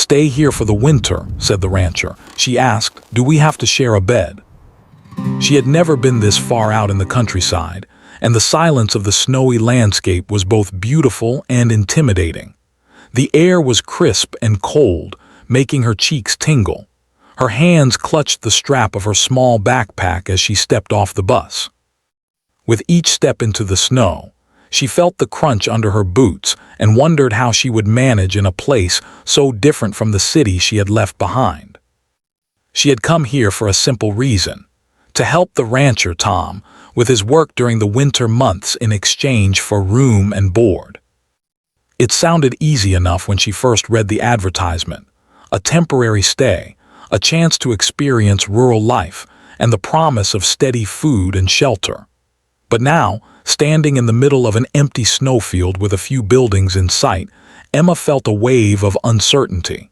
"Stay here for the winter," said the rancher. She asked, "Do we have to share a bed?" She had never been this far out in the countryside, and the silence of the snowy landscape was both beautiful and intimidating. The air was crisp and cold, making her cheeks tingle. Her hands clutched the strap of her small backpack as she stepped off the bus. With each step into the snow, she felt the crunch under her boots and wondered how she would manage in a place so different from the city she had left behind. She had come here for a simple reason: to help the rancher Tom with his work during the winter months in exchange for room and board. It sounded easy enough when she first read the advertisement: a temporary stay, a chance to experience rural life, and the promise of steady food and shelter. But now, standing in the middle of an empty snowfield with a few buildings in sight, Emma felt a wave of uncertainty.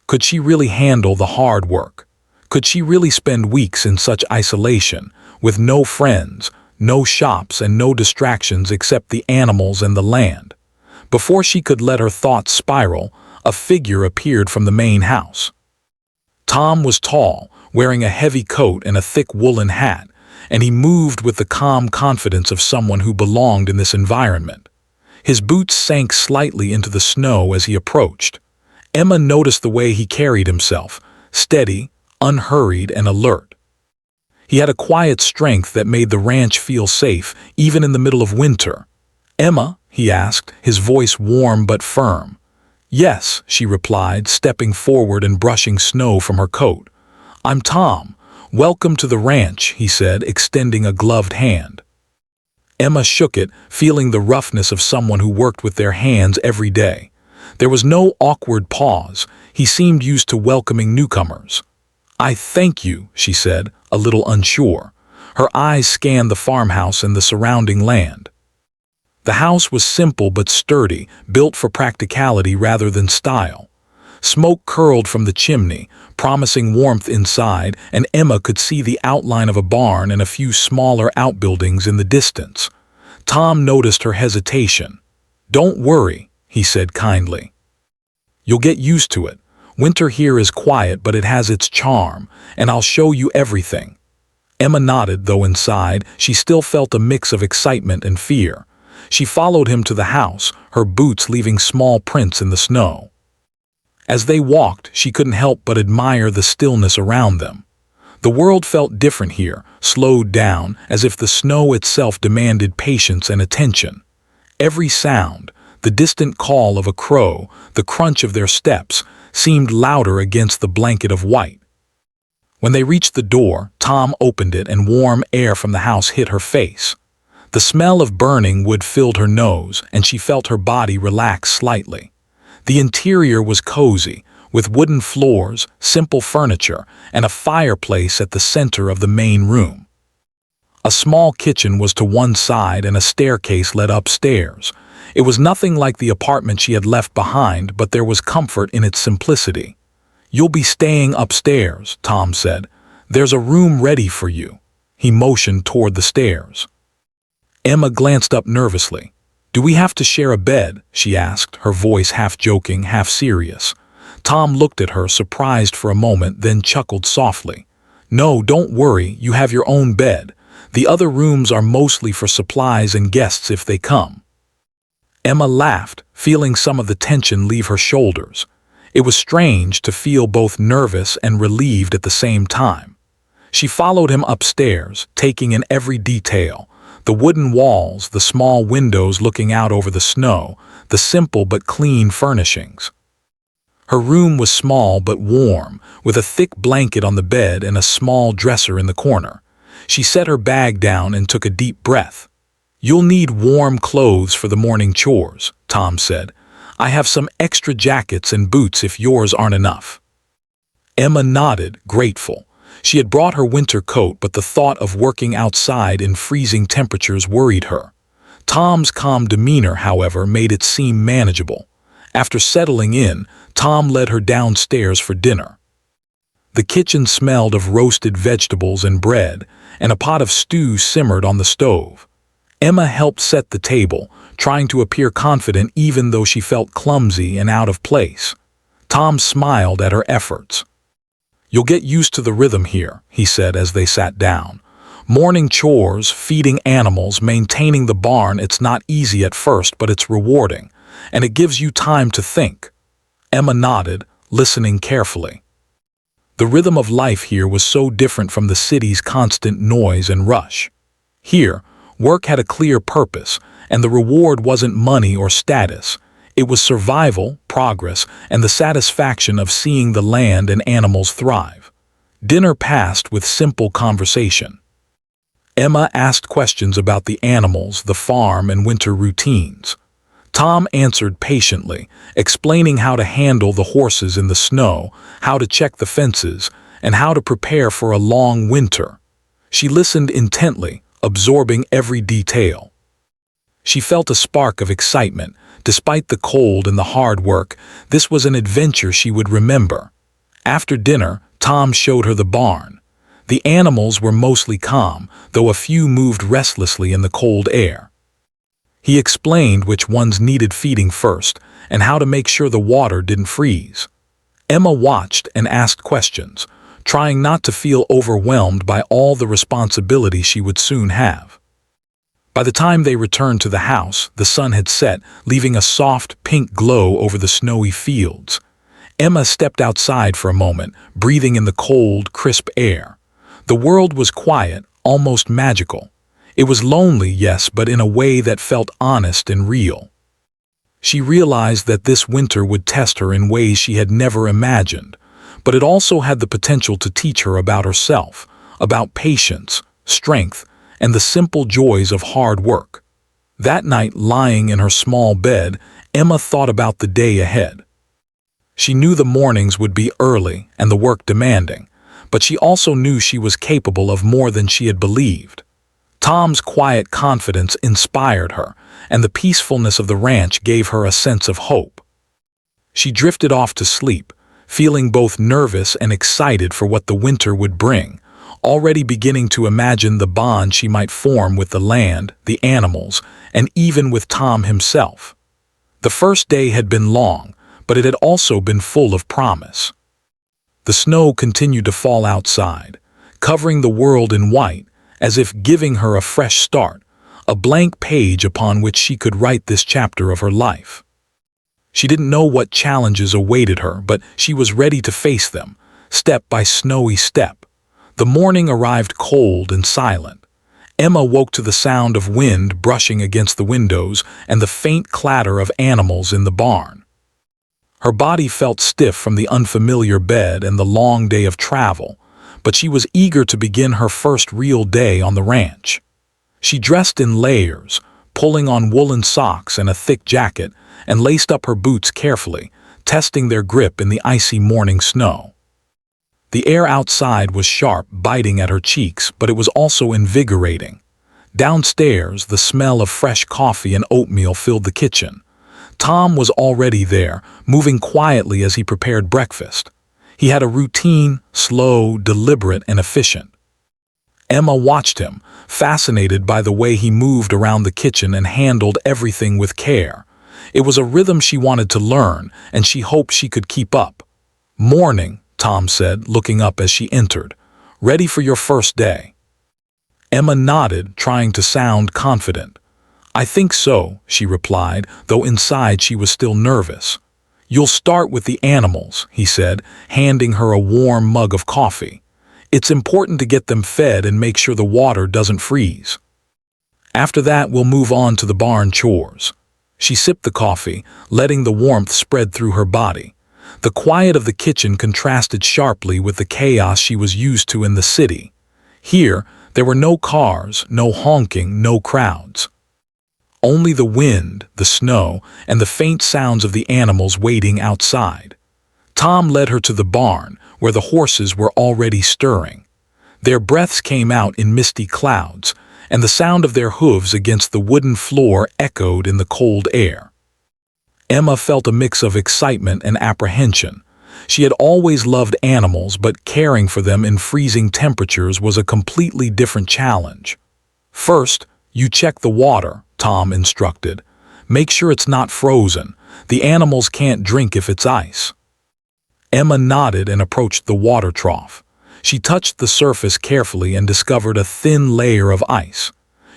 Could she really handle the hard work? Could she really spend weeks in such isolation, with no friends, no shops, and no distractions except the animals and the land? Before she could let her thoughts spiral, a figure appeared from the main house. Tom was tall, wearing a heavy coat and a thick woolen hat, and he moved with the calm confidence of someone who belonged in this environment. His boots sank slightly into the snow as he approached. Emma noticed the way he carried himself, steady, unhurried, and alert. He had a quiet strength that made the ranch feel safe, even in the middle of winter. "Emma?" he asked, his voice warm but firm. "Yes," she replied, stepping forward and brushing snow from her coat. "I'm Tom. Welcome to the ranch," he said, extending a gloved hand. Emma shook it, feeling the roughness of someone who worked with their hands every day. There was no awkward pause. He seemed used to welcoming newcomers. "I thank you," she said, a little unsure. Her eyes scanned the farmhouse and the surrounding land. The house was simple but sturdy, built for practicality rather than style. Smoke curled from the chimney, promising warmth inside, and Emma could see the outline of a barn and a few smaller outbuildings in the distance. Tom noticed her hesitation. "Don't worry," he said kindly. "You'll get used to it. Winter here is quiet, but it has its charm, and I'll show you everything." Emma nodded, though inside she still felt a mix of excitement and fear. She followed him to the house, her boots leaving small prints in the snow. As they walked, she couldn't help but admire the stillness around them. The world felt different here, slowed down, as if the snow itself demanded patience and attention. Every sound, the distant call of a crow, the crunch of their steps, seemed louder against the blanket of white. When they reached the door, Tom opened it and warm air from the house hit her face. The smell of burning wood filled her nose, and she felt her body relax slightly. The interior was cozy, with wooden floors, simple furniture, and a fireplace at the center of the main room. A small kitchen was to one side and a staircase led upstairs. It was nothing like the apartment she had left behind, but there was comfort in its simplicity. "You'll be staying upstairs," Tom said. "There's a room ready for you." He motioned toward the stairs. Emma glanced up nervously. "Do we have to share a bed?" she asked, her voice half joking, half serious. Tom looked at her, surprised for a moment, then chuckled softly. "No, don't worry, you have your own bed. The other rooms are mostly for supplies and guests if they come." Emma laughed, feeling some of the tension leave her shoulders. It was strange to feel both nervous and relieved at the same time. She followed him upstairs, taking in every detail: the wooden walls, the small windows looking out over the snow, the simple but clean furnishings. Her room was small but warm, with a thick blanket on the bed and a small dresser in the corner. She set her bag down and took a deep breath. "You'll need warm clothes for the morning chores," Tom said. "I have some extra jackets and boots if yours aren't enough." Emma nodded, grateful. She had brought her winter coat, but the thought of working outside in freezing temperatures worried her. Tom's calm demeanor, however, made it seem manageable. After settling in, Tom led her downstairs for dinner. The kitchen smelled of roasted vegetables and bread, and a pot of stew simmered on the stove. Emma helped set the table, trying to appear confident even though she felt clumsy and out of place. Tom smiled at her efforts. "You'll get used to the rhythm here," he said as they sat down. "Morning chores, feeding animals, maintaining the barn, it's not easy at first, but it's rewarding, and it gives you time to think." Emma nodded, listening carefully. The rhythm of life here was so different from the city's constant noise and rush. Here, work had a clear purpose, and the reward wasn't money or status. It was survival, progress, and the satisfaction of seeing the land and animals thrive. Dinner passed with simple conversation. Emma asked questions about the animals, the farm, and winter routines. Tom answered patiently, explaining how to handle the horses in the snow, how to check the fences, and how to prepare for a long winter. She listened intently, absorbing every detail. She felt a spark of excitement. Despite the cold and the hard work, this was an adventure she would remember. After dinner, Tom showed her the barn. The animals were mostly calm, though a few moved restlessly in the cold air. He explained which ones needed feeding first and how to make sure the water didn't freeze. Emma watched and asked questions, trying not to feel overwhelmed by all the responsibility she would soon have. By the time they returned to the house, the sun had set, leaving a soft pink glow over the snowy fields. Emma stepped outside for a moment, breathing in the cold, crisp air. The world was quiet, almost magical. It was lonely, yes, but in a way that felt honest and real. She realized that this winter would test her in ways she had never imagined, but it also had the potential to teach her about herself, about patience, strength, and the simple joys of hard work. That night, lying in her small bed, Emma thought about the day ahead. She knew the mornings would be early and the work demanding, but she also knew she was capable of more than she had believed. Tom's quiet confidence inspired her, and the peacefulness of the ranch gave her a sense of hope. She drifted off to sleep, feeling both nervous and excited for what the winter would bring, already beginning to imagine the bond she might form with the land, the animals, and even with Tom himself. The first day had been long, but it had also been full of promise. The snow continued to fall outside, covering the world in white, as if giving her a fresh start, a blank page upon which she could write this chapter of her life. She didn't know what challenges awaited her, but she was ready to face them, step by snowy step. The morning arrived cold and silent. Emma woke to the sound of wind brushing against the windows and the faint clatter of animals in the barn. Her body felt stiff from the unfamiliar bed and the long day of travel, but she was eager to begin her first real day on the ranch. She dressed in layers, pulling on woolen socks and a thick jacket, and laced up her boots carefully, testing their grip in the icy morning snow. The air outside was sharp, biting at her cheeks, but it was also invigorating. Downstairs, the smell of fresh coffee and oatmeal filled the kitchen. Tom was already there, moving quietly as he prepared breakfast. He had a routine, slow, deliberate, and efficient. Emma watched him, fascinated by the way he moved around the kitchen and handled everything with care. It was a rhythm she wanted to learn, and she hoped she could keep up. "Morning," Tom said, looking up as she entered. "Ready for your first day?" Emma nodded, trying to sound confident. "I think so," she replied, though inside she was still nervous. "You'll start with the animals," he said, handing her a warm mug of coffee. "It's important to get them fed and make sure the water doesn't freeze. After that, we'll move on to the barn chores." She sipped the coffee, letting the warmth spread through her body. The quiet of the kitchen contrasted sharply with the chaos she was used to in the city. Here, there were no cars, no honking, no crowds. Only the wind, the snow, and the faint sounds of the animals waiting outside. Tom led her to the barn, where the horses were already stirring. Their breaths came out in misty clouds, and the sound of their hooves against the wooden floor echoed in the cold air. Emma felt a mix of excitement and apprehension. She had always loved animals, but caring for them in freezing temperatures was a completely different challenge. "First, you check the water," Tom instructed. "Make sure it's not frozen. The animals can't drink if it's ice." Emma nodded and approached the water trough. She touched the surface carefully and discovered a thin layer of ice.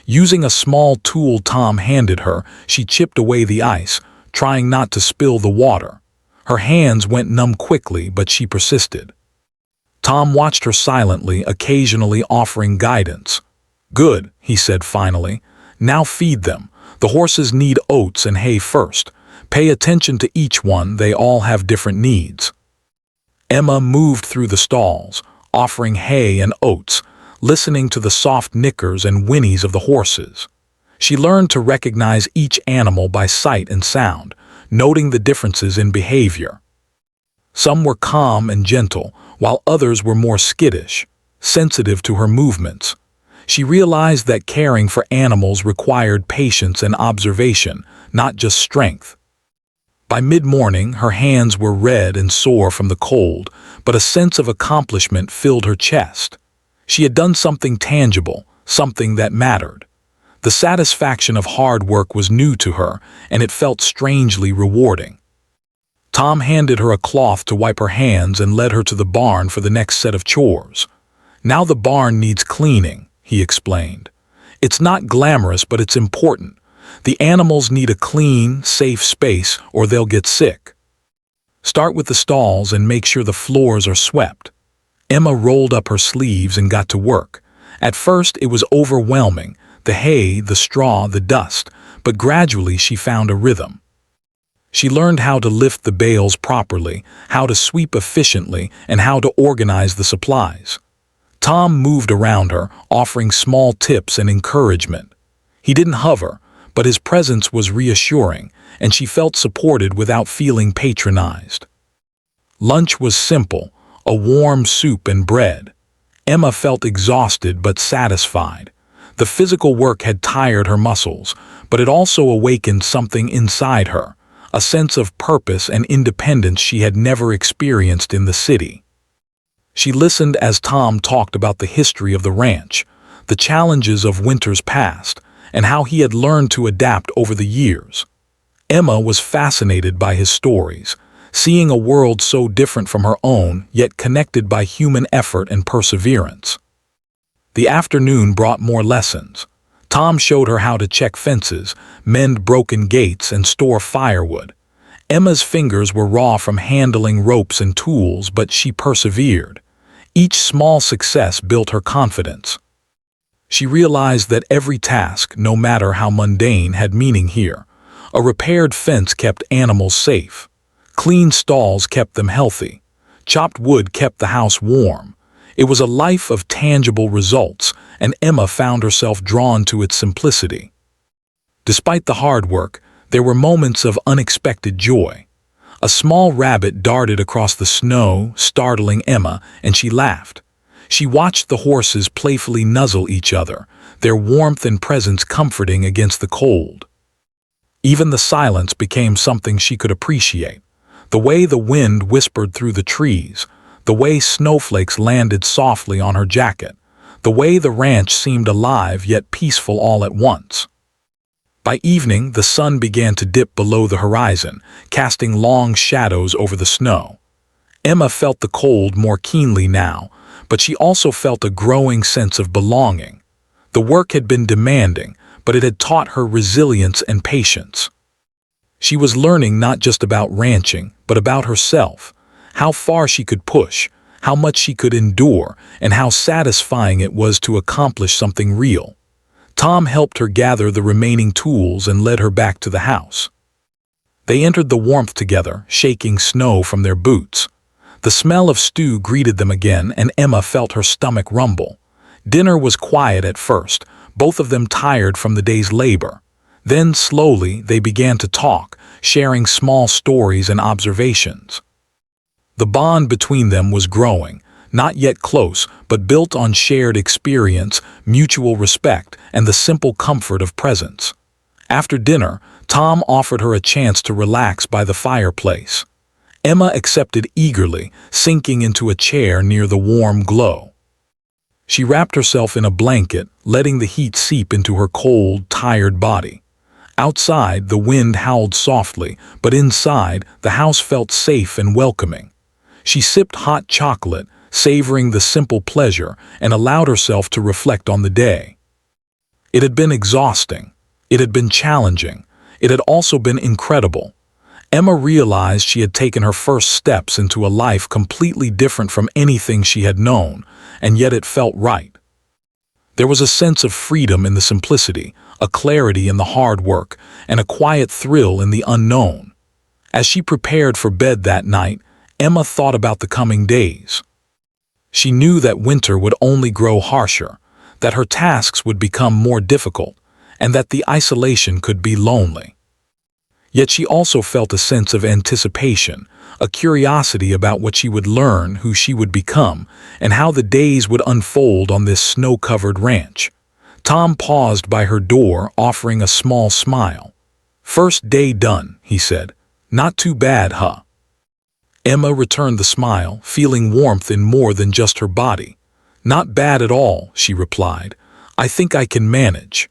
Using a small tool Tom handed her, she chipped away the ice, trying not to spill the water. Her hands went numb quickly, but she persisted. Tom watched her silently, occasionally offering guidance. "Good," he said finally. "Now feed them. The horses need oats and hay first. Pay attention to each one, they all have different needs." Emma moved through the stalls, offering hay and oats, listening to the soft nickers and whinnies of the horses. She learned to recognize each animal by sight and sound, noting the differences in behavior. Some were calm and gentle, while others were more skittish, sensitive to her movements. She realized that caring for animals required patience and observation, not just strength. By mid-morning, her hands were red and sore from the cold, but a sense of accomplishment filled her chest. She had done something tangible, something that mattered. The satisfaction of hard work was new to her, and it felt strangely rewarding. Tom handed her a cloth to wipe her hands and led her to the barn for the next set of chores. "Now the barn needs cleaning," he explained. "It's not glamorous, but it's important. The animals need a clean, safe space or they'll get sick. Start with the stalls and make sure the floors are swept." Emma rolled up her sleeves and got to work. At first it was overwhelming, the hay, the straw, the dust, but gradually she found a rhythm. She learned how to lift the bales properly, how to sweep efficiently, and how to organize the supplies. Tom moved around her, offering small tips and encouragement. He didn't hover, but his presence was reassuring, and she felt supported without feeling patronized. Lunch was simple, a warm soup and bread. Emma felt exhausted but satisfied. The physical work had tired her muscles, but it also awakened something inside her, a sense of purpose and independence she had never experienced in the city. She listened as Tom talked about the history of the ranch, the challenges of winters past, and how he had learned to adapt over the years. Emma was fascinated by his stories, seeing a world so different from her own, yet connected by human effort and perseverance. The afternoon brought more lessons. Tom showed her how to check fences, mend broken gates, and store firewood. Emma's fingers were raw from handling ropes and tools, but she persevered. Each small success built her confidence. She realized that every task, no matter how mundane, had meaning here. A repaired fence kept animals safe. Clean stalls kept them healthy. Chopped wood kept the house warm. It was a life of tangible results, and Emma found herself drawn to its simplicity. Despite the hard work, there were moments of unexpected joy. A small rabbit darted across the snow, startling Emma, and she laughed. She watched the horses playfully nuzzle each other, their warmth and presence comforting against the cold. Even the silence became something she could appreciate. The way the wind whispered through the trees, the way snowflakes landed softly on her jacket, the way the ranch seemed alive yet peaceful all at once. By evening, the sun began to dip below the horizon, casting long shadows over the snow. Emma felt the cold more keenly now, but she also felt a growing sense of belonging. The work had been demanding, but it had taught her resilience and patience. She was learning not just about ranching, but about herself, how far she could push, how much she could endure, and how satisfying it was to accomplish something real. Tom helped her gather the remaining tools and led her back to the house. They entered the warmth together, shaking snow from their boots. The smell of stew greeted them again, and Emma felt her stomach rumble. Dinner was quiet at first, both of them tired from the day's labor. Then, slowly, they began to talk, sharing small stories and observations. The bond between them was growing, not yet close, but built on shared experience, mutual respect, and the simple comfort of presence. After dinner, Tom offered her a chance to relax by the fireplace. Emma accepted eagerly, sinking into a chair near the warm glow. She wrapped herself in a blanket, letting the heat seep into her cold, tired body. Outside, the wind howled softly, but inside, the house felt safe and welcoming. She sipped hot chocolate, savoring the simple pleasure, and allowed herself to reflect on the day. It had been exhausting. It had been challenging. It had also been incredible. Emma realized she had taken her first steps into a life completely different from anything she had known, and yet it felt right. There was a sense of freedom in the simplicity, a clarity in the hard work, and a quiet thrill in the unknown. As she prepared for bed that night, Emma thought about the coming days. She knew that winter would only grow harsher, that her tasks would become more difficult, and that the isolation could be lonely. Yet she also felt a sense of anticipation, a curiosity about what she would learn, who she would become, and how the days would unfold on this snow-covered ranch. Tom paused by her door, offering a small smile. "First day done," he said. "Not too bad, huh?" Emma returned the smile, feeling warmth in more than just her body. "Not bad at all," she replied. "I think I can manage."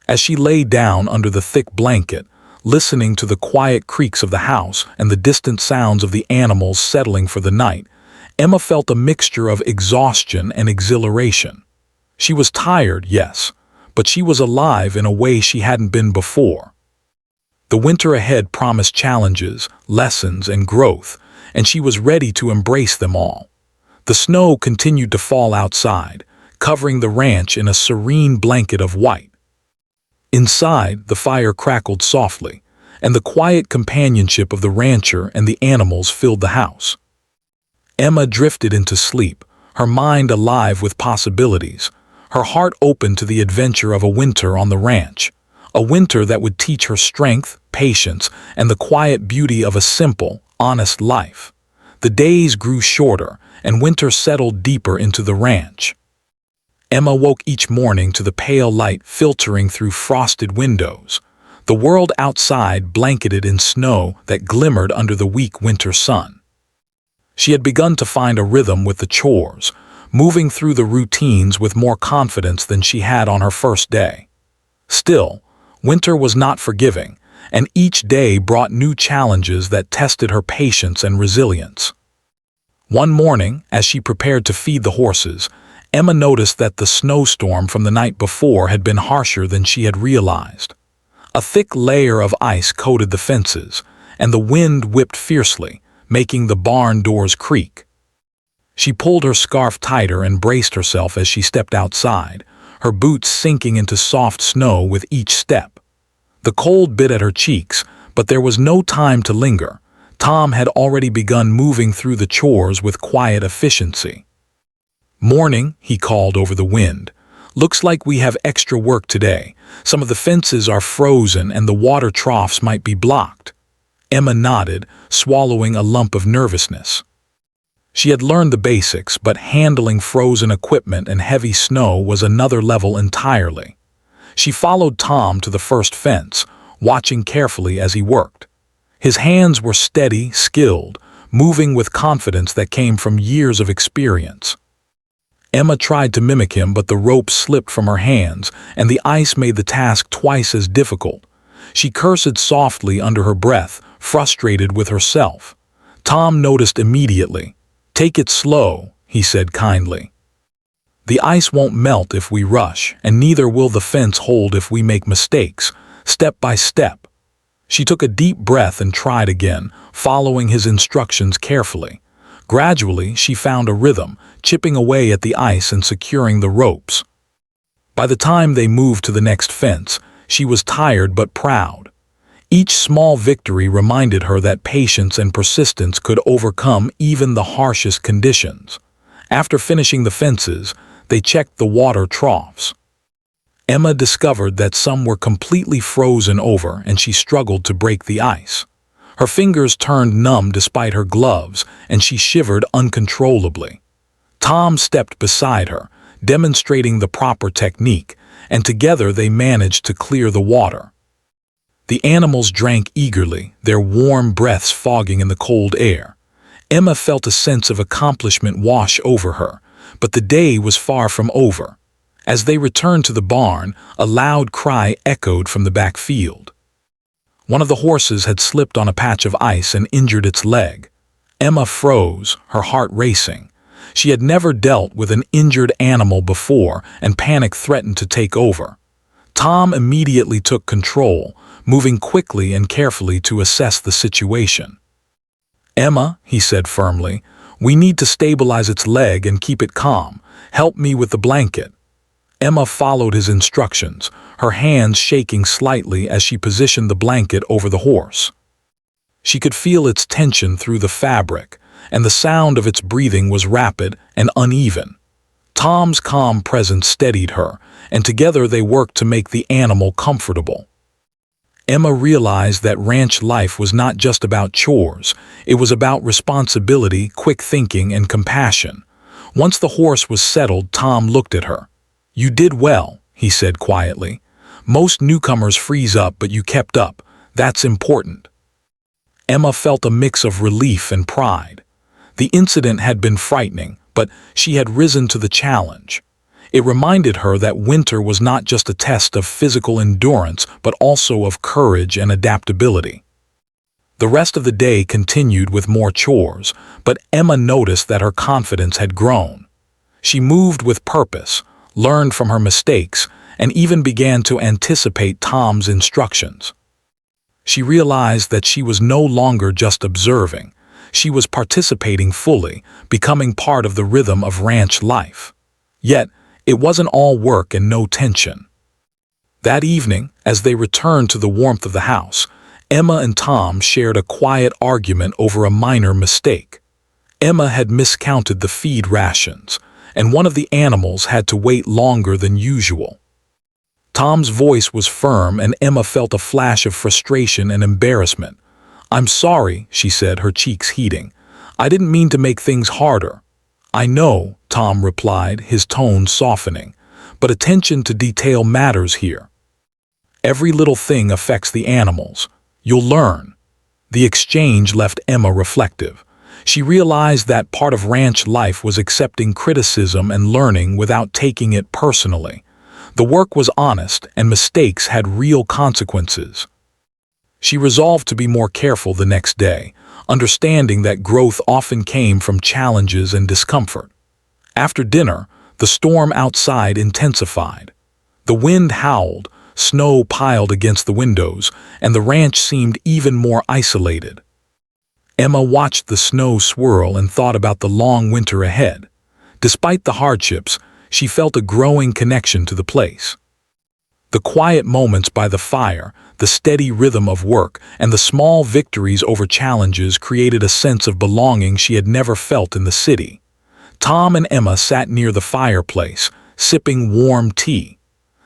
As she lay down under the thick blanket, listening to the quiet creaks of the house and the distant sounds of the animals settling for the night, Emma felt a mixture of exhaustion and exhilaration. She was tired, yes, but she was alive in a way she hadn't been before. The winter ahead promised challenges, lessons, and growth, and she was ready to embrace them all. The snow continued to fall outside, covering the ranch in a serene blanket of white. Inside, the fire crackled softly, and the quiet companionship of the rancher and the animals filled the house. Emma drifted into sleep, her mind alive with possibilities, her heart open to the adventure of a winter on the ranch, a winter that would teach her strength, patience, and the quiet beauty of a simple, honest life. The days grew shorter, and winter settled deeper into the ranch. Emma woke each morning to the pale light filtering through frosted windows, the world outside blanketed in snow that glimmered under the weak winter sun. She had begun to find a rhythm with the chores, moving through the routines with more confidence than she had on her first day. Still, winter was not forgiving, and each day brought new challenges that tested her patience and resilience. One morning, as she prepared to feed the horses, Emma noticed that the snowstorm from the night before had been harsher than she had realized. A thick layer of ice coated the fences, and the wind whipped fiercely, making the barn doors creak. She pulled her scarf tighter and braced herself as she stepped outside, her boots sinking into soft snow with each step. The cold bit at her cheeks, but there was no time to linger. Tom had already begun moving through the chores with quiet efficiency. "Morning," he called over the wind. "Looks like we have extra work today. Some of the fences are frozen and the water troughs might be blocked." Emma nodded, swallowing a lump of nervousness. She had learned the basics, but handling frozen equipment and heavy snow was another level entirely. She followed Tom to the first fence, watching carefully as he worked. His hands were steady, skilled, moving with confidence that came from years of experience. Emma tried to mimic him, but the rope slipped from her hands, and the ice made the task twice as difficult. She cursed softly under her breath, frustrated with herself. Tom noticed immediately. "Take it slow," he said kindly. "The ice won't melt if we rush, and neither will the fence hold if we make mistakes, step by step." She took a deep breath and tried again, following his instructions carefully. Gradually, she found a rhythm, chipping away at the ice and securing the ropes. By the time they moved to the next fence, she was tired but proud. Each small victory reminded her that patience and persistence could overcome even the harshest conditions. After finishing the fences, they checked the water troughs. Emma discovered that some were completely frozen over, and she struggled to break the ice. Her fingers turned numb despite her gloves, and she shivered uncontrollably. Tom stepped beside her, demonstrating the proper technique, and together they managed to clear the water. The animals drank eagerly, their warm breaths fogging in the cold air. Emma felt a sense of accomplishment wash over her, but the day was far from over. As they returned to the barn, a loud cry echoed from the back field. One of the horses had slipped on a patch of ice and injured its leg. Emma froze, her heart racing. She had never dealt with an injured animal before, and panic threatened to take over. Tom immediately took control, moving quickly and carefully to assess the situation. "Emma," he said firmly, "we need to stabilize its leg and keep it calm. Help me with the blanket." Emma followed his instructions, her hands shaking slightly as she positioned the blanket over the horse. She could feel its tension through the fabric, and the sound of its breathing was rapid and uneven. Tom's calm presence steadied her, and together they worked to make the animal comfortable. Emma realized that ranch life was not just about chores, it was about responsibility, quick thinking, and compassion. Once the horse was settled, Tom looked at her. "You did well," he said quietly. "Most newcomers freeze up, but you kept up. That's important." Emma felt a mix of relief and pride. The incident had been frightening, but she had risen to the challenge. It reminded her that winter was not just a test of physical endurance, but also of courage and adaptability. The rest of the day continued with more chores, but Emma noticed that her confidence had grown. She moved with purpose, learned from her mistakes, and even began to anticipate Tom's instructions. She realized that she was no longer just observing. She was participating fully, becoming part of the rhythm of ranch life. Yet, it wasn't all work and no tension. That evening, as they returned to the warmth of the house, Emma and Tom shared a quiet argument over a minor mistake. Emma had miscounted the feed rations, and one of the animals had to wait longer than usual. Tom's voice was firm, and Emma felt a flash of frustration and embarrassment. "I'm sorry," she said, her cheeks heating. "I didn't mean to make things harder." "I know," Tom replied, his tone softening, "but attention to detail matters here. Every little thing affects the animals. You'll learn." The exchange left Emma reflective. She realized that part of ranch life was accepting criticism and learning without taking it personally. The work was honest, and mistakes had real consequences. She resolved to be more careful the next day, understanding that growth often came from challenges and discomfort. After dinner, the storm outside intensified. The wind howled, snow piled against the windows, and the ranch seemed even more isolated. Emma watched the snow swirl and thought about the long winter ahead. Despite the hardships, she felt a growing connection to the place. The quiet moments by the fire, the steady rhythm of work, and the small victories over challenges created a sense of belonging she had never felt in the city. Tom and Emma sat near the fireplace, sipping warm tea.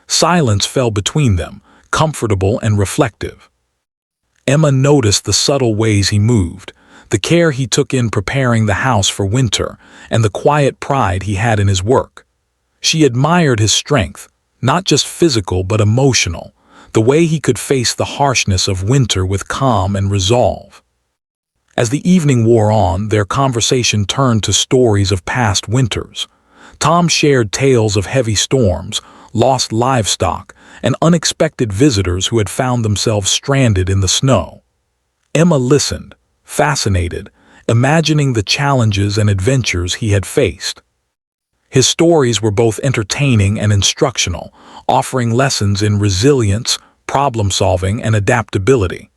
Silence fell between them, comfortable and reflective. Emma noticed the subtle ways he moved, the care he took in preparing the house for winter, and the quiet pride he had in his work. She admired his strength, not just physical but emotional, the way he could face the harshness of winter with calm and resolve. As the evening wore on, their conversation turned to stories of past winters. Tom shared tales of heavy storms, lost livestock, and unexpected visitors who had found themselves stranded in the snow. Emma listened, fascinated, imagining the challenges and adventures he had faced. His stories were both entertaining and instructional, offering lessons in resilience, problem-solving, and adaptability.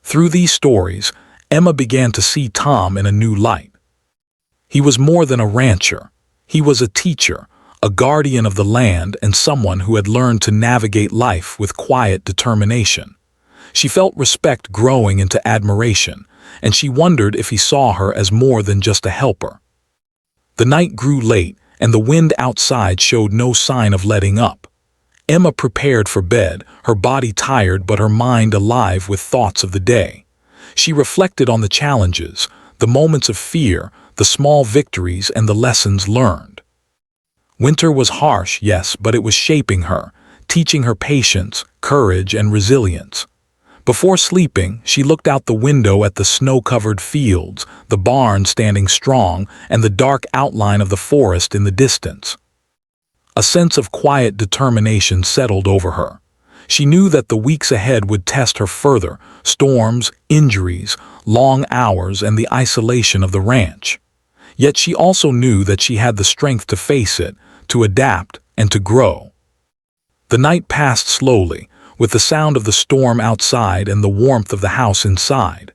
Through these stories, Emma began to see Tom in a new light. He was more than a rancher. He was a teacher, a guardian of the land, and someone who had learned to navigate life with quiet determination. She felt respect growing into admiration, and she wondered if he saw her as more than just a helper. The night grew late, and the wind outside showed no sign of letting up. Emma prepared for bed, her body tired but her mind alive with thoughts of the day. She reflected on the challenges, the moments of fear, the small victories, and the lessons learned. Winter was harsh, yes, but it was shaping her, teaching her patience, courage, and resilience. Before sleeping, she looked out the window at the snow-covered fields, the barn standing strong, and the dark outline of the forest in the distance. A sense of quiet determination settled over her. She knew that the weeks ahead would test her further: storms, injuries, long hours, and the isolation of the ranch. Yet she also knew that she had the strength to face it, to adapt, and to grow. The night passed slowly, with the sound of the storm outside and the warmth of the house inside.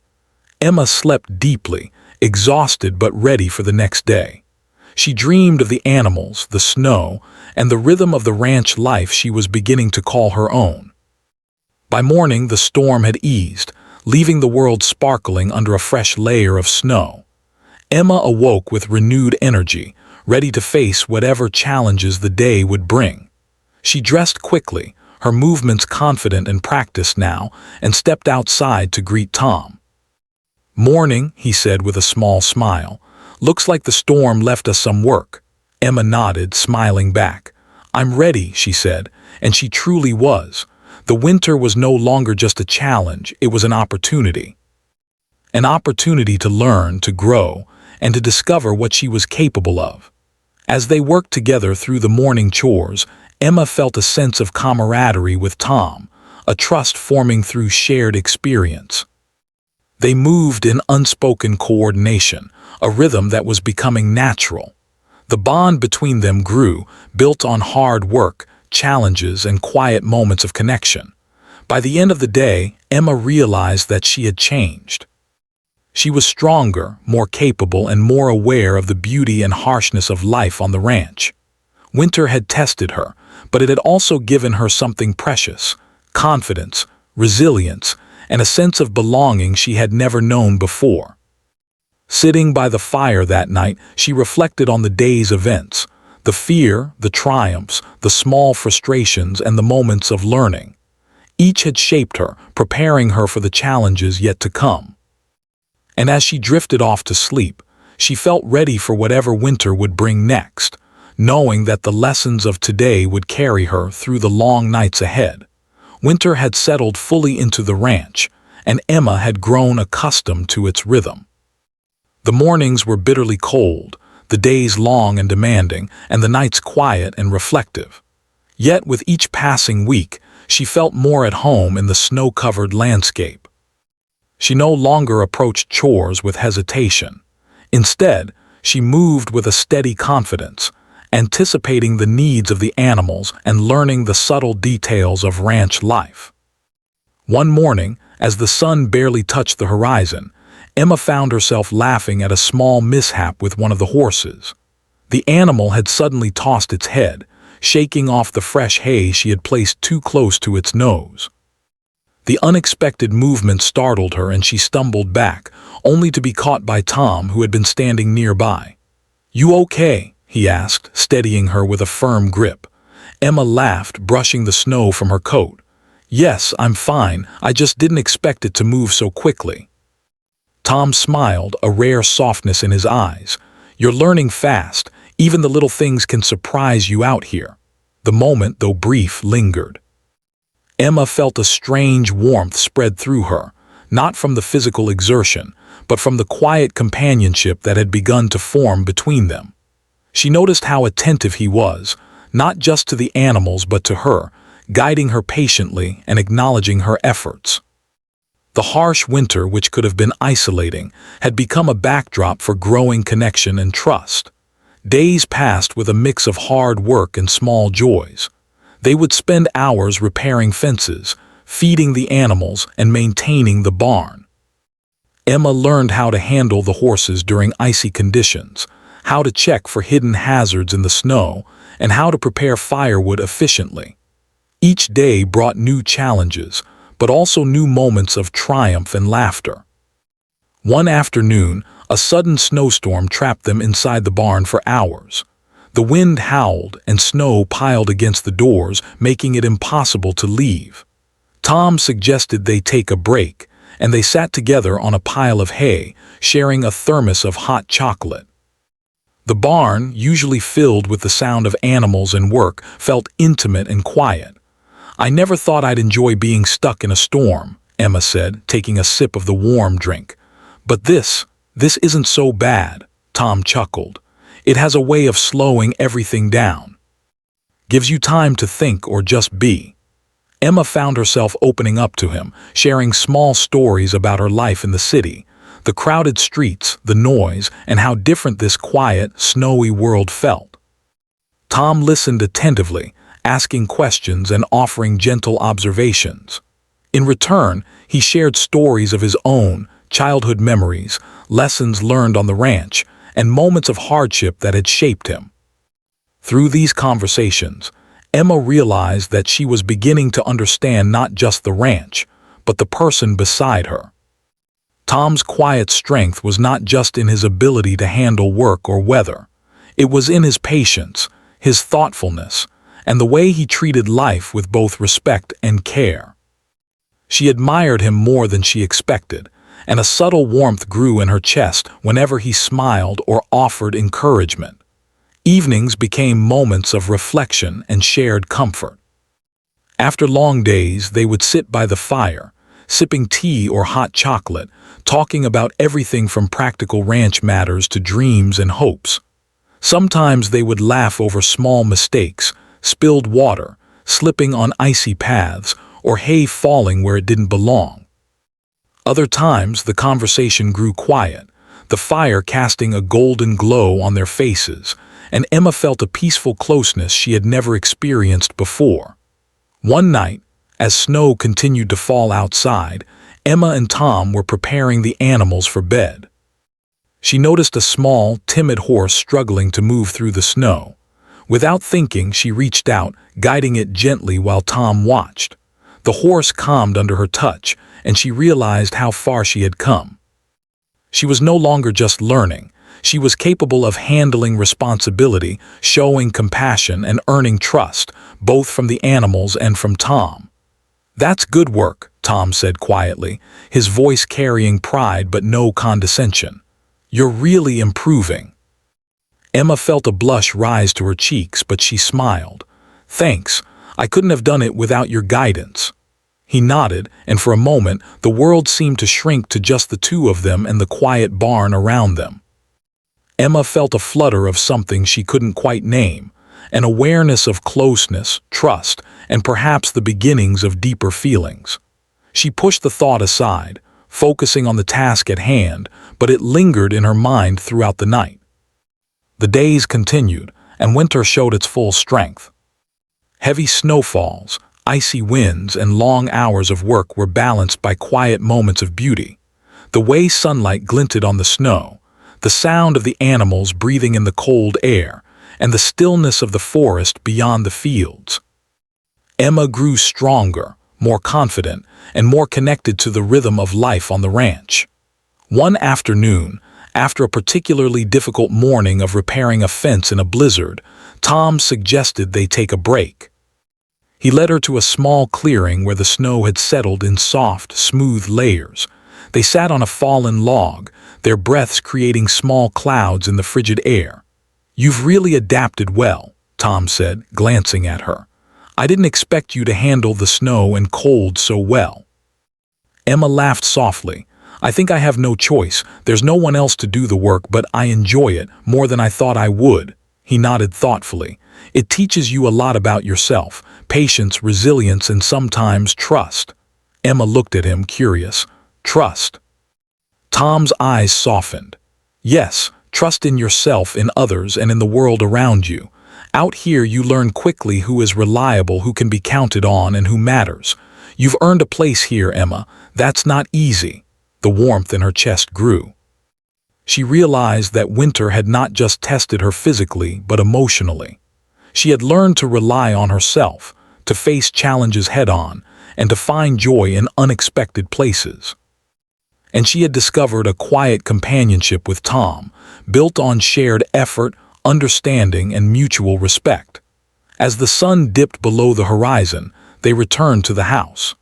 Emma slept deeply, exhausted but ready for the next day. She dreamed of the animals, the snow, and the rhythm of the ranch life she was beginning to call her own. By morning, the storm had eased, leaving the world sparkling under a fresh layer of snow. Emma awoke with renewed energy, ready to face whatever challenges the day would bring. She dressed quickly, her movements confident and practiced now, and stepped outside to greet Tom. "Morning," he said with a small smile. "Looks like the storm left us some work." Emma nodded, smiling back. "I'm ready," she said, and she truly was. The winter was no longer just a challenge, it was an opportunity. An opportunity to learn, to grow, and to discover what she was capable of. As they worked together through the morning chores, Emma felt a sense of camaraderie with Tom, a trust forming through shared experience. They moved in unspoken coordination, a rhythm that was becoming natural. The bond between them grew, built on hard work, challenges, and quiet moments of connection. By the end of the day, Emma realized that she had changed. She was stronger, more capable, and more aware of the beauty and harshness of life on the ranch. Winter had tested her, but it had also given her something precious: confidence, resilience, and a sense of belonging she had never known before. Sitting by the fire that night, she reflected on the day's events, the fear, the triumphs, the small frustrations, and the moments of learning. Each had shaped her, preparing her for the challenges yet to come. And as she drifted off to sleep, she felt ready for whatever winter would bring next, knowing that the lessons of today would carry her through the long nights ahead. Winter had settled fully into the ranch, and Emma had grown accustomed to its rhythm. The mornings were bitterly cold, the days long and demanding, and the nights quiet and reflective. Yet with each passing week, she felt more at home in the snow-covered landscape. She no longer approached chores with hesitation. Instead, she moved with a steady confidence, anticipating the needs of the animals and learning the subtle details of ranch life. One morning, as the sun barely touched the horizon, Emma found herself laughing at a small mishap with one of the horses. The animal had suddenly tossed its head, shaking off the fresh hay she had placed too close to its nose. The unexpected movement startled her and she stumbled back, only to be caught by Tom, who had been standing nearby. "You okay?" he asked, steadying her with a firm grip. Emma laughed, brushing the snow from her coat. "Yes, I'm fine. I just didn't expect it to move so quickly." Tom smiled, a rare softness in his eyes. "You're learning fast. Even the little things can surprise you out here." The moment, though brief, lingered. Emma felt a strange warmth spread through her, not from the physical exertion, but from the quiet companionship that had begun to form between them. She noticed how attentive he was, not just to the animals but to her, guiding her patiently and acknowledging her efforts. The harsh winter, which could have been isolating, had become a backdrop for growing connection and trust. Days passed with a mix of hard work and small joys. They would spend hours repairing fences, feeding the animals, and maintaining the barn. Emma learned how to handle the horses during icy conditions, how to check for hidden hazards in the snow, and how to prepare firewood efficiently. Each day brought new challenges, but also new moments of triumph and laughter. One afternoon, a sudden snowstorm trapped them inside the barn for hours. The wind howled and snow piled against the doors, making it impossible to leave. Tom suggested they take a break, and they sat together on a pile of hay, sharing a thermos of hot chocolate. The barn, usually filled with the sound of animals and work, felt intimate and quiet. "I never thought I'd enjoy being stuck in a storm," Emma said, taking a sip of the warm drink. "But this isn't so bad," Tom chuckled. "It has a way of slowing everything down. Gives you time to think or just be." Emma found herself opening up to him, sharing small stories about her life in the city, the crowded streets, the noise, and how different this quiet, snowy world felt. Tom listened attentively, asking questions and offering gentle observations. In return, he shared stories of his own, childhood memories, lessons learned on the ranch, and moments of hardship that had shaped him. Through these conversations, Emma realized that she was beginning to understand not just the ranch, but the person beside her. Tom's quiet strength was not just in his ability to handle work or weather. It was in his patience, his thoughtfulness, and the way he treated life with both respect and care. She admired him more than she expected, and a subtle warmth grew in her chest whenever he smiled or offered encouragement. Evenings became moments of reflection and shared comfort. After long days, they would sit by the fire, sipping tea or hot chocolate, talking about everything from practical ranch matters to dreams and hopes. Sometimes they would laugh over small mistakes, spilled water, slipping on icy paths, or hay falling where it didn't belong. Other times, the conversation grew quiet, the fire casting a golden glow on their faces, and Emma felt a peaceful closeness she had never experienced before. One night, as snow continued to fall outside, Emma and Tom were preparing the animals for bed. She noticed a small, timid horse struggling to move through the snow. Without thinking, she reached out, guiding it gently while Tom watched. The horse calmed under her touch, and she realized how far she had come. She was no longer just learning. She was capable of handling responsibility, showing compassion, and earning trust, both from the animals and from Tom. "That's good work," Tom said quietly, his voice carrying pride but no condescension. "You're really improving." Emma felt a blush rise to her cheeks, but she smiled. "Thanks. I couldn't have done it without your guidance." He nodded, and for a moment, the world seemed to shrink to just the two of them and the quiet barn around them. Emma felt a flutter of something she couldn't quite name, an awareness of closeness, trust, and perhaps the beginnings of deeper feelings. She pushed the thought aside, focusing on the task at hand, but it lingered in her mind throughout the night. The days continued, and winter showed its full strength. Heavy snowfalls, icy winds, and long hours of work were balanced by quiet moments of beauty. The way sunlight glinted on the snow, the sound of the animals breathing in the cold air, and the stillness of the forest beyond the fields. Emma grew stronger, more confident, and more connected to the rhythm of life on the ranch. One afternoon, after a particularly difficult morning of repairing a fence in a blizzard, Tom suggested they take a break. He led her to a small clearing where the snow had settled in soft, smooth layers. They sat on a fallen log, their breaths creating small clouds in the frigid air. "You've really adapted well," Tom said, glancing at her. "I didn't expect you to handle the snow and cold so well." Emma laughed softly. "I think I have no choice. There's no one else to do the work, but I enjoy it more than I thought I would." He nodded thoughtfully. "It teaches you a lot about yourself, patience, resilience, and sometimes trust." Emma looked at him, curious. "Trust?" Tom's eyes softened. "Yes, trust in yourself, in others, and in the world around you. Out here you learn quickly who is reliable, who can be counted on, and who matters. You've earned a place here, Emma. That's not easy." The warmth in her chest grew. She realized that winter had not just tested her physically, but emotionally. She had learned to rely on herself, to face challenges head-on, and to find joy in unexpected places. And she had discovered a quiet companionship with Tom, built on shared effort, understanding, and mutual respect. As the sun dipped below the horizon, they returned to the house.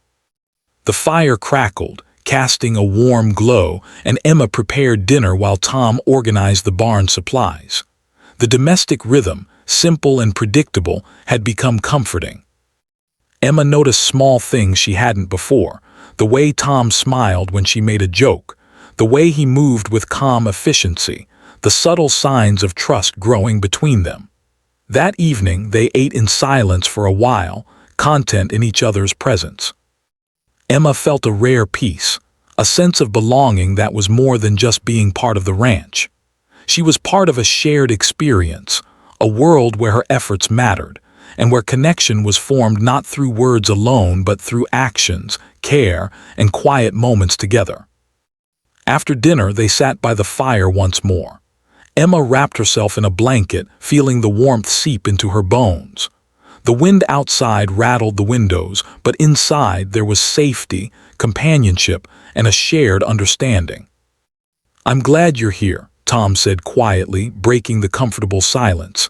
The fire crackled, casting a warm glow, and Emma prepared dinner while Tom organized the barn supplies. The domestic rhythm, simple and predictable, had become comforting. Emma noticed small things she hadn't before: the way Tom smiled when she made a joke, the way he moved with calm efficiency, the subtle signs of trust growing between them. That evening they ate in silence for a while, content in each other's presence. Emma felt a rare peace, a sense of belonging that was more than just being part of the ranch. She was part of a shared experience, a world where her efforts mattered, and where connection was formed not through words alone but through actions, care, and quiet moments together. After dinner, they sat by the fire once more. Emma wrapped herself in a blanket, feeling the warmth seep into her bones. The wind outside rattled the windows, but inside there was safety, companionship, and a shared understanding. "I'm glad you're here," Tom said quietly, breaking the comfortable silence.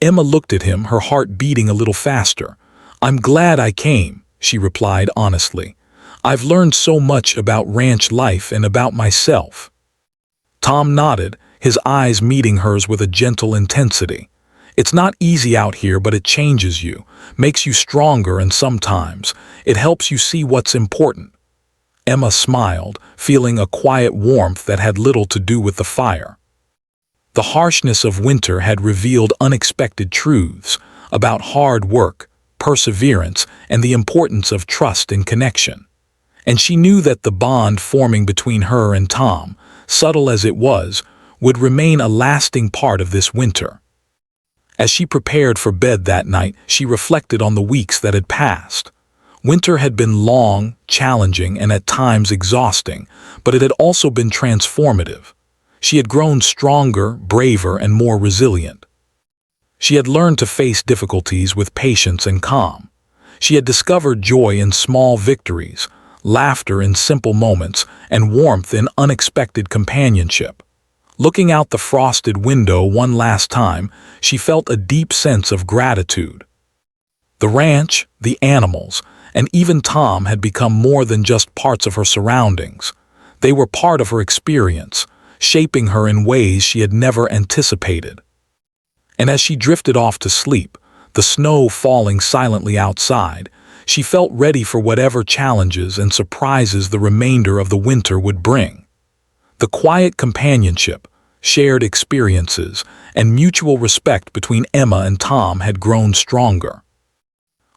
Emma looked at him, her heart beating a little faster. "I'm glad I came," she replied honestly. "I've learned so much about ranch life and about myself." Tom nodded, his eyes meeting hers with a gentle intensity. "It's not easy out here, but it changes you, makes you stronger, and sometimes it helps you see what's important." Emma smiled, feeling a quiet warmth that had little to do with the fire. The harshness of winter had revealed unexpected truths about hard work, perseverance, and the importance of trust and connection. And she knew that the bond forming between her and Tom, subtle as it was, would remain a lasting part of this winter. As she prepared for bed that night, she reflected on the weeks that had passed. Winter had been long, challenging, and at times exhausting, but it had also been transformative. She had grown stronger, braver, and more resilient. She had learned to face difficulties with patience and calm. She had discovered joy in small victories, laughter in simple moments, and warmth in unexpected companionship. Looking out the frosted window one last time, she felt a deep sense of gratitude. The ranch, the animals, and even Tom had become more than just parts of her surroundings. They were part of her experience, shaping her in ways she had never anticipated. And as she drifted off to sleep, the snow falling silently outside, she felt ready for whatever challenges and surprises the remainder of the winter would bring. The quiet companionship, shared experiences, and mutual respect between Emma and Tom had grown stronger.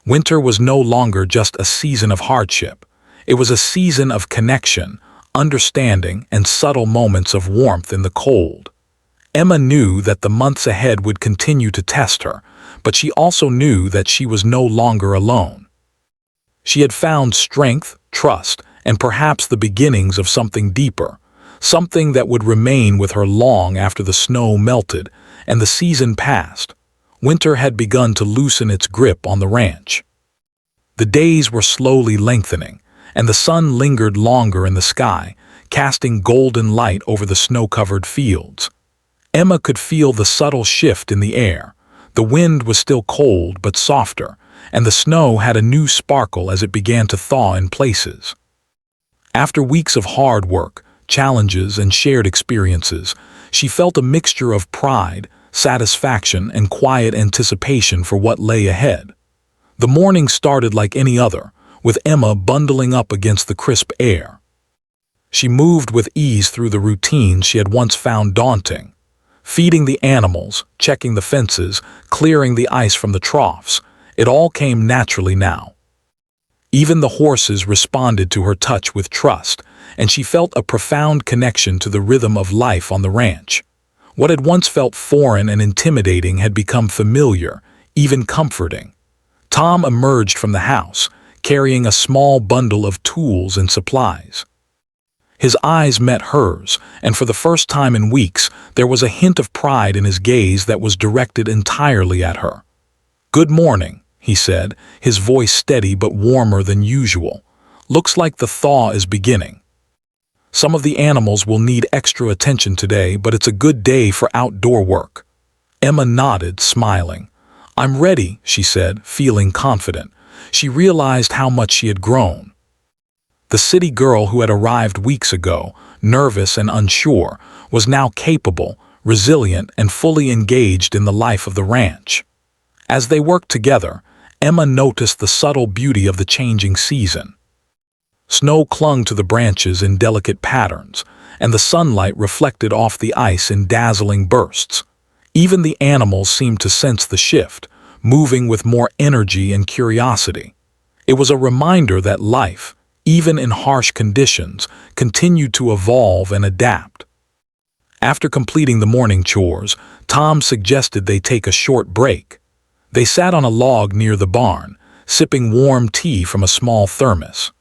Winter was no longer just a season of hardship. It was a season of connection, understanding, and subtle moments of warmth in the cold. Emma knew that the months ahead would continue to test her, but she also knew that she was no longer alone. She had found strength, trust, and perhaps the beginnings of something deeper, something that would remain with her long after the snow melted and the season passed. Winter had begun to loosen its grip on the ranch. The days were slowly lengthening, and the sun lingered longer in the sky, casting golden light over the snow-covered fields. Emma could feel the subtle shift in the air. The wind was still cold but softer, and the snow had a new sparkle as it began to thaw in places. After weeks of hard work, challenges, and shared experiences, she felt a mixture of pride, satisfaction, and quiet anticipation for what lay ahead. The morning started like any other, with Emma bundling up against the crisp air. She moved with ease through the routines she had once found daunting. Feeding the animals, checking the fences, clearing the ice from the troughs, it all came naturally now. Even the horses responded to her touch with trust, and she felt a profound connection to the rhythm of life on the ranch. What had once felt foreign and intimidating had become familiar, even comforting. Tom emerged from the house, carrying a small bundle of tools and supplies. His eyes met hers, and for the first time in weeks, there was a hint of pride in his gaze that was directed entirely at her. "Good morning," he said, his voice steady but warmer than usual. "Looks like the thaw is beginning. Some of the animals will need extra attention today, but it's a good day for outdoor work." Emma nodded, smiling. "I'm ready," she said, feeling confident. She realized how much she had grown. The city girl who had arrived weeks ago, nervous and unsure, was now capable, resilient, and fully engaged in the life of the ranch. As they worked together, Emma noticed the subtle beauty of the changing season. Snow clung to the branches in delicate patterns, and the sunlight reflected off the ice in dazzling bursts. Even the animals seemed to sense the shift, moving with more energy and curiosity. It was a reminder that life, even in harsh conditions, continued to evolve and adapt. After completing the morning chores, Tom suggested they take a short break. They sat on a log near the barn, sipping warm tea from a small thermos.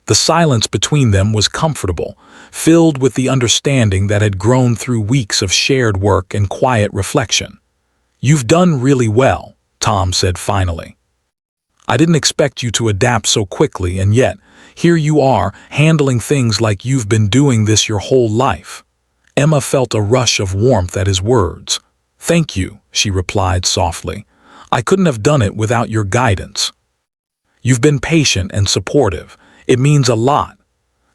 The silence between them was comfortable, filled with the understanding that had grown through weeks of shared work and quiet reflection. "You've done really well," Tom said finally. "I didn't expect you to adapt so quickly, and yet, here you are, handling things like you've been doing this your whole life." Emma felt a rush of warmth at his words. "Thank you," she replied softly. "I couldn't have done it without your guidance. You've been patient and supportive. It means a lot."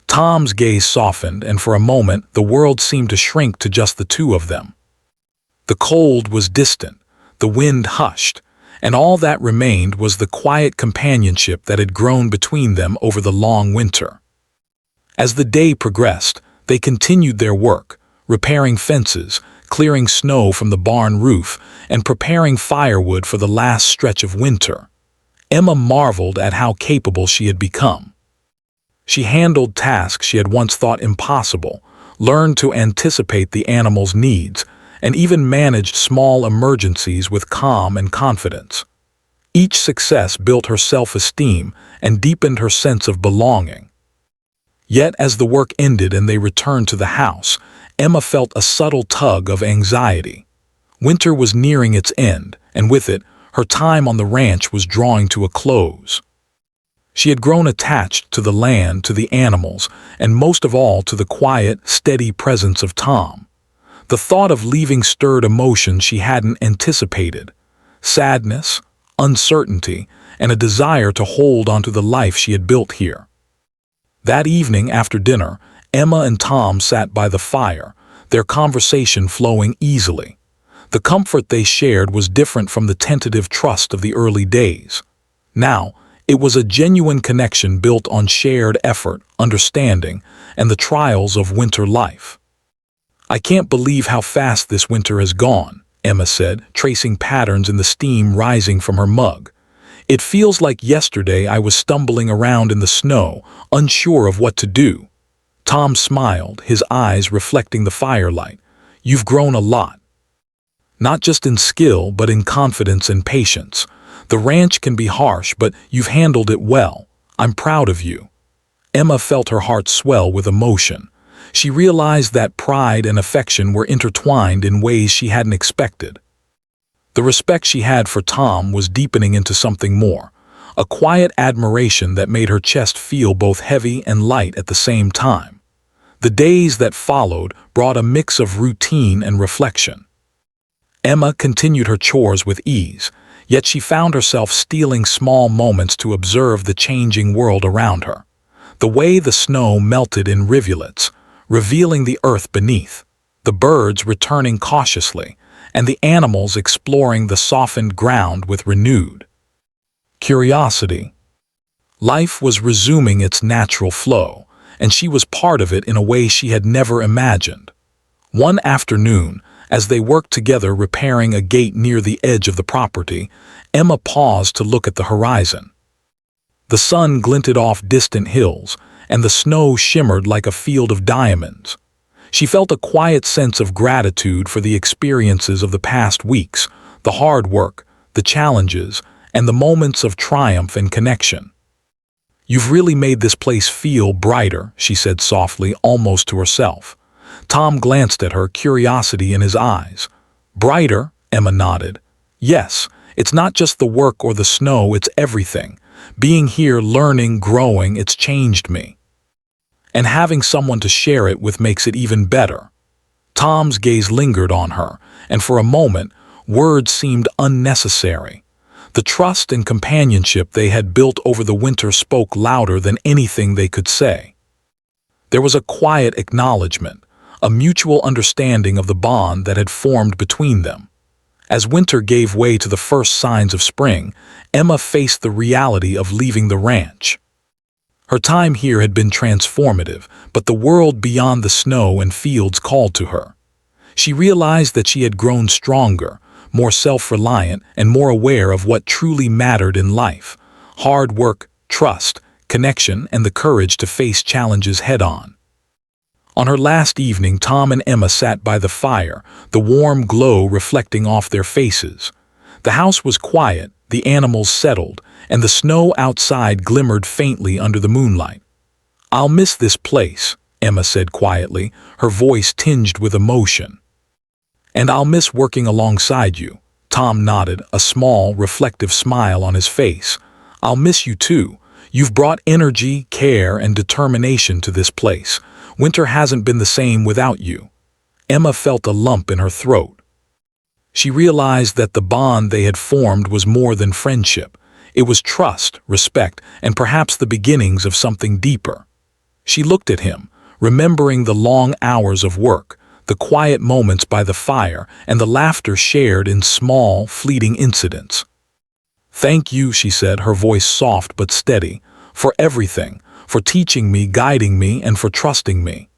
Tom's gaze softened, and for a moment the world seemed to shrink to just the two of them. The cold was distant, the wind hushed, and all that remained was the quiet companionship that had grown between them over the long winter. As the day progressed, they continued their work, repairing fences, clearing snow from the barn roof, and preparing firewood for the last stretch of winter. Emma marveled at how capable she had become. She handled tasks she had once thought impossible, learned to anticipate the animals' needs, and even managed small emergencies with calm and confidence. Each success built her self-esteem and deepened her sense of belonging. Yet as the work ended and they returned to the house, Emma felt a subtle tug of anxiety. Winter was nearing its end, and with it, her time on the ranch was drawing to a close. She had grown attached to the land, to the animals, and most of all to the quiet, steady presence of Tom. The thought of leaving stirred emotions she hadn't anticipated: sadness, uncertainty, and a desire to hold onto the life she had built here. That evening after dinner, Emma and Tom sat by the fire, their conversation flowing easily. The comfort they shared was different from the tentative trust of the early days. Now, it was a genuine connection built on shared effort, understanding, and the trials of winter life. "I can't believe how fast this winter has gone," Emma said, tracing patterns in the steam rising from her mug. "It feels like yesterday I was stumbling around in the snow, unsure of what to do." Tom smiled, his eyes reflecting the firelight. "You've grown a lot. Not just in skill, but in confidence and patience. The ranch can be harsh, but you've handled it well. I'm proud of you." Emma felt her heart swell with emotion. She realized that pride and affection were intertwined in ways she hadn't expected. The respect she had for Tom was deepening into something more, a quiet admiration that made her chest feel both heavy and light at the same time. The days that followed brought a mix of routine and reflection. Emma continued her chores with ease, yet she found herself stealing small moments to observe the changing world around her. The way the snow melted in rivulets, revealing the earth beneath, the birds returning cautiously, and the animals exploring the softened ground with renewed curiosity. Life was resuming its natural flow, and she was part of it in a way she had never imagined. One afternoon, as they worked together repairing a gate near the edge of the property, Emma paused to look at the horizon. The sun glinted off distant hills, and the snow shimmered like a field of diamonds. She felt a quiet sense of gratitude for the experiences of the past weeks, the hard work, the challenges, and the moments of triumph and connection. "You've really made this place feel brighter," she said softly, almost to herself. Tom glanced at her, curiosity in his eyes. "Brighter?" Emma nodded. "Yes, it's not just the work or the snow, it's everything. Being here, learning, growing, it's changed me. And having someone to share it with makes it even better." Tom's gaze lingered on her, and for a moment, words seemed unnecessary. The trust and companionship they had built over the winter spoke louder than anything they could say. There was a quiet acknowledgement, a mutual understanding of the bond that had formed between them. As winter gave way to the first signs of spring, Emma faced the reality of leaving the ranch. Her time here had been transformative, but the world beyond the snow and fields called to her. She realized that she had grown stronger, more self-reliant, and more aware of what truly mattered in life: hard work, trust, connection, and the courage to face challenges head-on. On her last evening, Tom and Emma sat by the fire, the warm glow reflecting off their faces. The house was quiet, the animals settled, and the snow outside glimmered faintly under the moonlight. "I'll miss this place," Emma said quietly, her voice tinged with emotion. "And I'll miss working alongside you." Tom nodded, a small, reflective smile on his face. "I'll miss you too. You've brought energy, care, and determination to this place. Winter hasn't been the same without you." Emma felt a lump in her throat. She realized that the bond they had formed was more than friendship. It was trust, respect, and perhaps the beginnings of something deeper. She looked at him, remembering the long hours of work, the quiet moments by the fire, and the laughter shared in small, fleeting incidents. "Thank you," she said, her voice soft but steady, "for everything, for teaching me, guiding me, and for trusting me."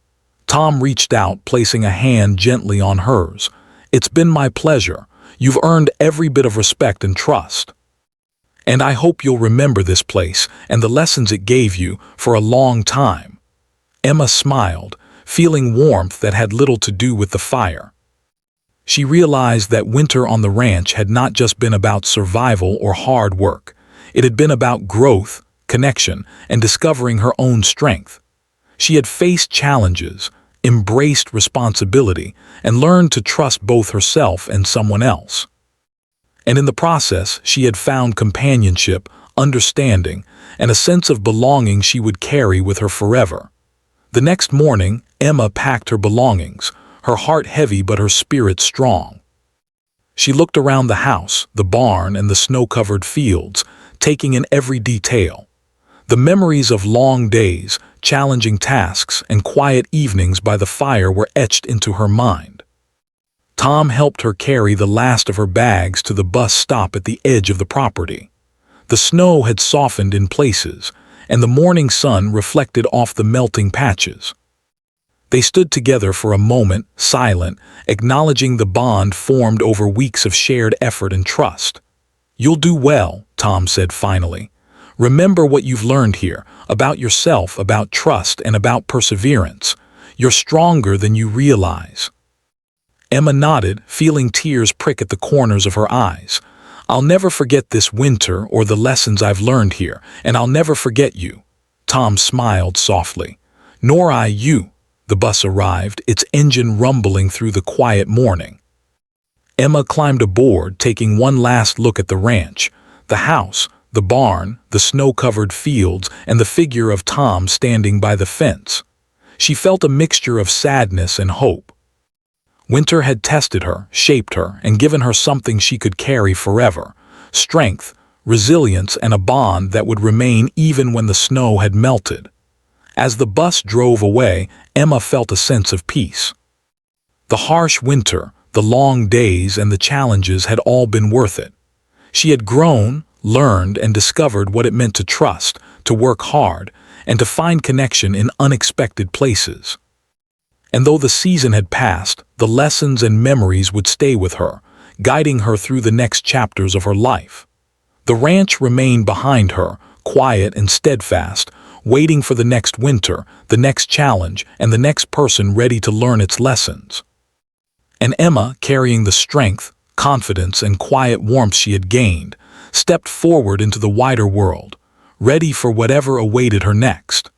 Tom reached out, placing a hand gently on hers. "It's been my pleasure. You've earned every bit of respect and trust. And I hope you'll remember this place and the lessons it gave you for a long time." Emma smiled, feeling warmth that had little to do with the fire. She realized that winter on the ranch had not just been about survival or hard work. It had been about growth, connection, and discovering her own strength. She had faced challenges, embraced responsibility, and learned to trust both herself and someone else. And in the process, she had found companionship, understanding, and a sense of belonging she would carry with her forever. The next morning, Emma packed her belongings, her heart heavy but her spirit strong. She looked around the house, the barn, and the snow-covered fields, taking in every detail. The memories of long days, challenging tasks, and quiet evenings by the fire were etched into her mind. Tom helped her carry the last of her bags to the bus stop at the edge of the property. The snow had softened in places, and the morning sun reflected off the melting patches. They stood together for a moment, silent, acknowledging the bond formed over weeks of shared effort and trust. "You'll do well," Tom said finally. "Remember what you've learned here, about yourself, about trust, and about perseverance. You're stronger than you realize." Emma nodded, feeling tears prick at the corners of her eyes. "I'll never forget this winter or the lessons I've learned here, and I'll never forget you." Tom smiled softly. "Nor I you." The bus arrived, its engine rumbling through the quiet morning. Emma climbed aboard, taking one last look at the ranch, the house, the barn, the snow-covered fields, and the figure of Tom standing by the fence. She felt a mixture of sadness and hope. Winter had tested her, shaped her, and given her something she could carry forever: strength, resilience, and a bond that would remain even when the snow had melted. As the bus drove away, Emma felt a sense of peace. The harsh winter, the long days, and the challenges had all been worth it. She had grown, learned, and discovered what it meant to trust, to work hard, and to find connection in unexpected places. And though the season had passed, the lessons and memories would stay with her, guiding her through the next chapters of her life. The ranch remained behind her, quiet and steadfast, waiting for the next winter, the next challenge, and the next person ready to learn its lessons. And Emma, carrying the strength, confidence, and quiet warmth she had gained, stepped forward into the wider world, ready for whatever awaited her next.